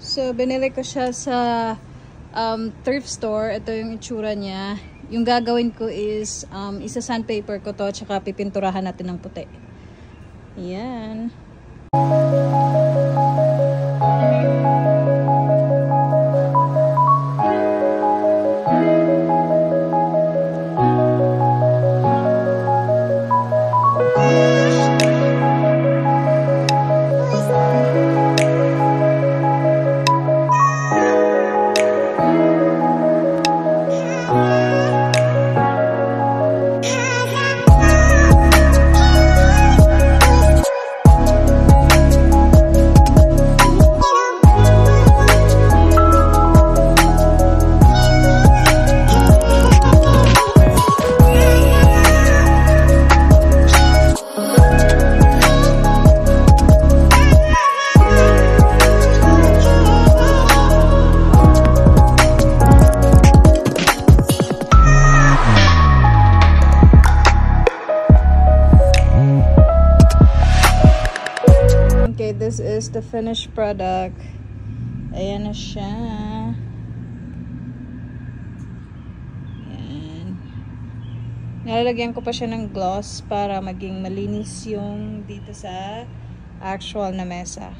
So, binili ko siya sa thrift store. Ito yung itsura niya. Yung gagawin ko is isa sandpaper ko to, tsaka pipinturahan natin ng puti. Yan. Okay, this is the finished product. Ayan na siya. Ayan. Nilalagyan ko pa siya ng gloss para maging malinis yung dito sa actual na mesa.